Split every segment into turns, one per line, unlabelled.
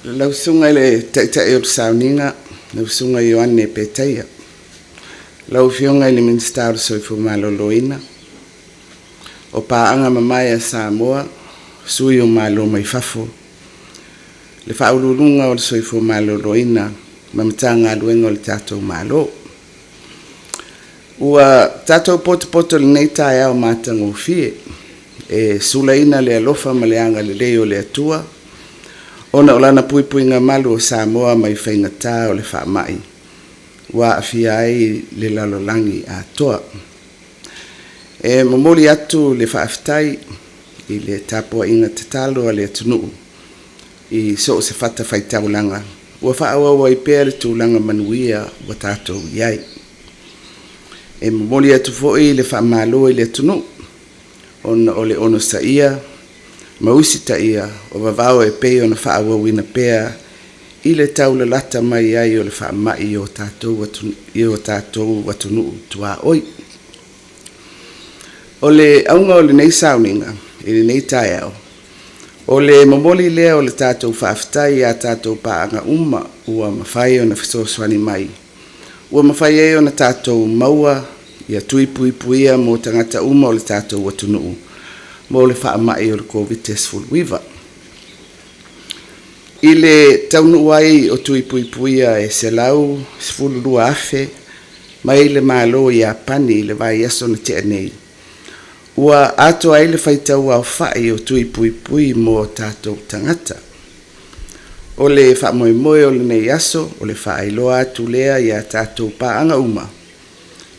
Lausunga le taʻitaʻi o le sauninga, lausunga i ane peteia. Laufionga i le minista o le soifumālōlōina. O pāanga mamai a Samoa, sui o mālo mai fafo. Le whaululunga o le soifumālōlōina, mamatanga aluenga o le tātou mālo. Ua tātou poto le nei tae au mātanga o fie, e sulaina le alofa ma le anga le leo le atua, ona o lana puipuinga malu o Samoa mai whaingatā o le whaamai, wa awhia ai le lalolangi a toa. E momoli atu le whaafitai i le tapua inga tatalo a le atunuu, i so se whata whaitaulanga, ua whaawawa i pēr le tūlanga manuia wa tātou iai. E momoli atu foi le whaamalo i le atunuu, ona o le ono sa ia, mausita ia o vavao e pei ona whaawawina pea i le taula lata mai ai o le whaamai o tātou watunu tua oi. O le aunga o le nei sauninga, i le nei tae au, o le momoli lea o le tātou whaafitai a tātou paanga uma ua mawhai o na whisoswani mai. Ua mawhai e o na tātou maua ia tuipuipuia mo tangata uma o le tātou watunu mo le whaamai o le COVID-19. I le taunu ai o tuipuipuia e se lau, sfululua afe, mai le malo i a pani le vai aso na te anei. Ua ato ai le whaitau au whai o tuipuipui mo tātou tangata. O le whaamoemoe o le nei aso, o le whaailoa atu lea i a tātou paanga uma.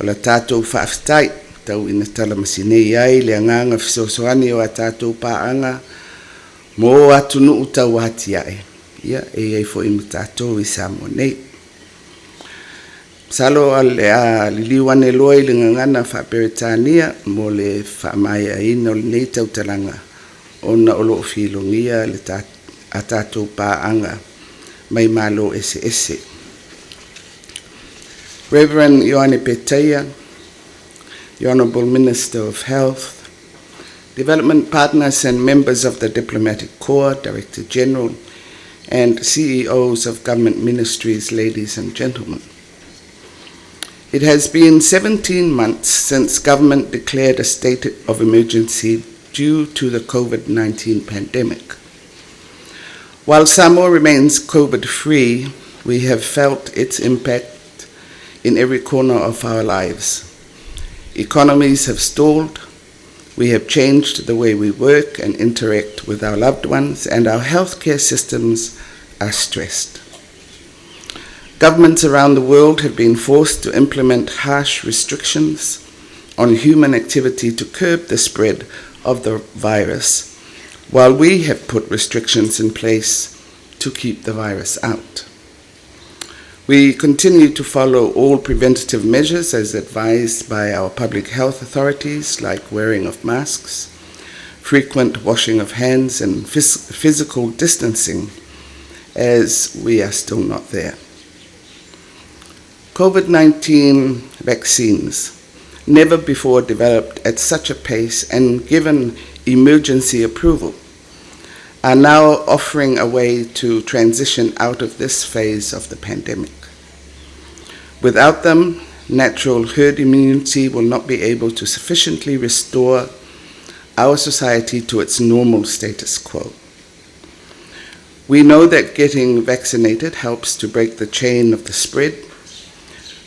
O le tātou whaafitai, tau ina tala masinei ai le anganga fisosoani o a tātou paanga mo atu nuu tau hati ai. Ia, e ai fo ima tātou i Samoa nei. Salo ale a liliwane loi le ngangana whaperitania mo le whaamai a ina o le nei tau talanga ona o loo filongia le a tātou paanga mai malo ese ese. Reverend Ioane Peteia, the Honourable Minister of Health, development partners and members of the Diplomatic Corps, Director General, and CEOs of government ministries, ladies and gentlemen. It has been 17 months since government declared a state of emergency due to the COVID-19 pandemic. While Samoa remains COVID-free, we have felt its impact in every corner of our lives. Economies have stalled, we have changed the way we work and interact with our loved ones, and our healthcare systems are stressed. Governments around the world have been forced to implement harsh restrictions on human activity to curb the spread of the virus, while we have put restrictions in place to keep the virus out. We continue to follow all preventative measures as advised by our public health authorities, like wearing of masks, frequent washing of hands, and physical distancing, as we are still not there. COVID-19 vaccines, never before developed at such a pace and given emergency approval, are now offering a way to transition out of this phase of the pandemic. Without them, natural herd immunity will not be able to sufficiently restore our society to its normal status quo. We know that getting vaccinated helps to break the chain of the spread,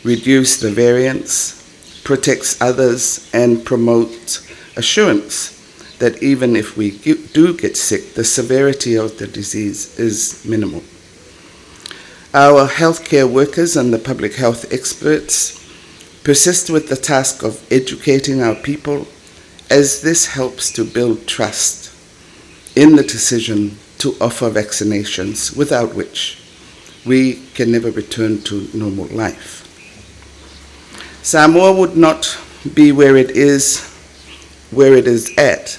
reduce the variants, protects others, and promotes assurance that even if we do get sick, the severity of the disease is minimal. Our healthcare workers and the public health experts persist with the task of educating our people, as this helps to build trust in the decision to offer vaccinations, without which we can never return to normal life. Samoa would not be where it is at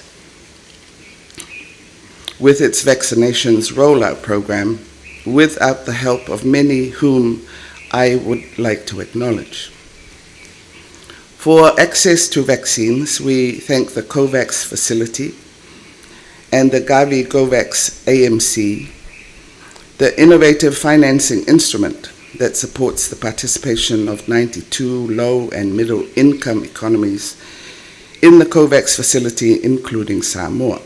with its vaccinations rollout program without the help of many whom I would like to acknowledge. For access to vaccines, we thank the COVAX facility and the Gavi GOVAX AMC the innovative financing instrument that supports the participation of 92 low and middle income economies in the COVAX facility, including Samoa.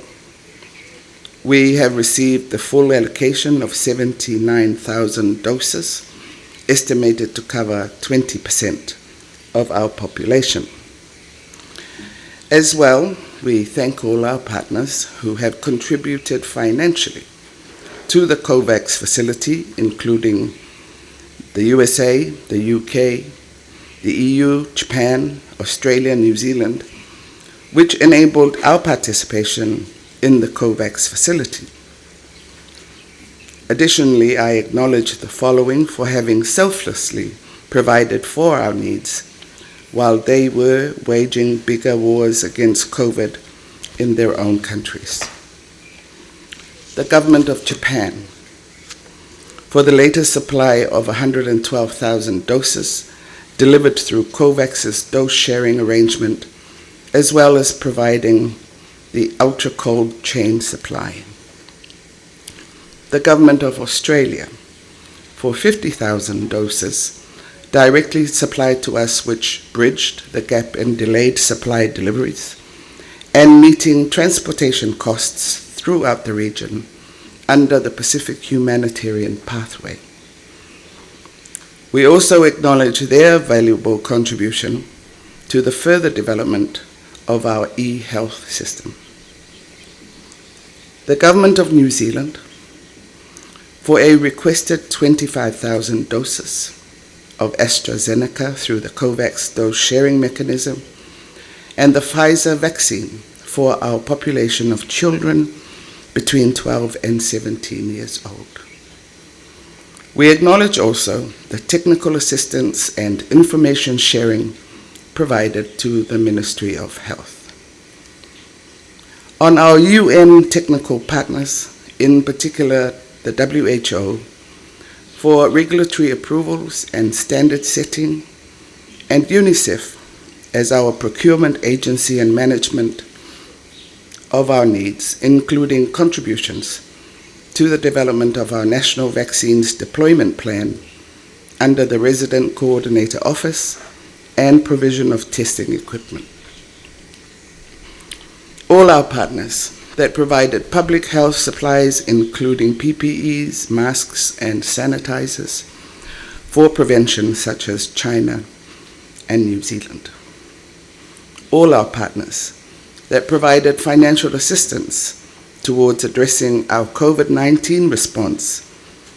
We have received the full allocation of 79,000 doses, estimated to cover 20% of our population. As well, we thank all our partners who have contributed financially to the COVAX facility, including the USA, the UK, the EU, Japan, Australia, New Zealand, which enabled our participation in the COVAX facility. Additionally, I acknowledge the following for having selflessly provided for our needs while they were waging bigger wars against COVID in their own countries. The government of Japan, for the latest supply of 112,000 doses delivered through COVAX's dose-sharing arrangement, as well as providing the ultra-cold chain supply. The government of Australia, for 50,000 doses directly supplied to us, which bridged the gap in delayed supply deliveries and meeting transportation costs throughout the region under the Pacific Humanitarian Pathway. We also acknowledge their valuable contribution to the further development of our e-health system. The Government of New Zealand, for a requested 25,000 doses of AstraZeneca through the COVAX dose sharing mechanism, and the Pfizer vaccine for our population of children between 12 and 17 years old. We acknowledge also the technical assistance and information sharing provided to the Ministry of Health. On our UN technical partners, in particular the WHO, for regulatory approvals and standard setting, and UNICEF as our procurement agency and management of our needs, including contributions to the development of our national vaccines deployment plan under the Resident Coordinator Office and provision of testing equipment. All our partners that provided public health supplies, including PPEs, masks, and sanitizers for prevention, such as China and New Zealand. All our partners that provided financial assistance towards addressing our COVID-19 response,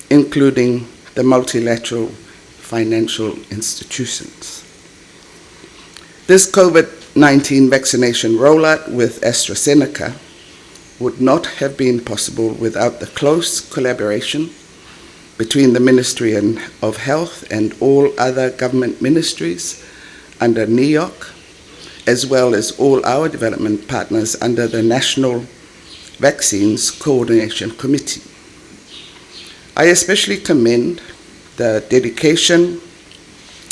including the multilateral financial institutions. This COVID-19 vaccination rollout with AstraZeneca would not have been possible without the close collaboration between the Ministry of Health and all other government ministries under NEOC, as well as all our development partners under the National Vaccines Coordination Committee. I especially commend the dedication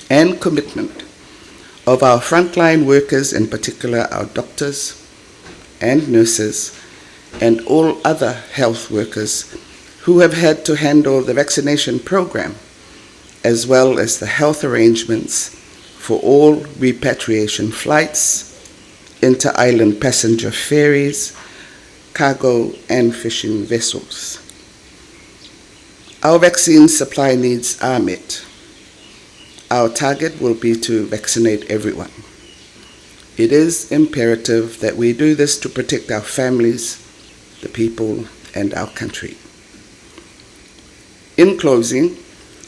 and commitment of our frontline workers, in particular our doctors and nurses, and all other health workers who have had to handle the vaccination program, as well as the health arrangements for all repatriation flights, inter-island passenger ferries, cargo and fishing vessels. Our vaccine supply needs are met. Our target will be to vaccinate everyone. It is imperative that we do this to protect our families, the people, and our country. In closing,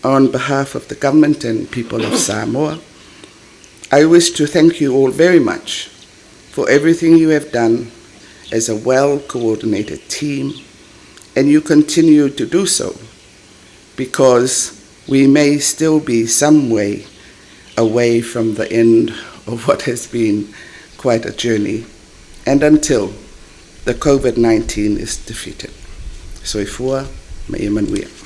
on behalf of the government and people of Samoa, I wish to thank you all very much for everything you have done as a well-coordinated team, and you continue to do so, because we may still be some way away from the end of what has been quite a journey, and until the COVID-19 is defeated. Soifua, Ma'emanuia.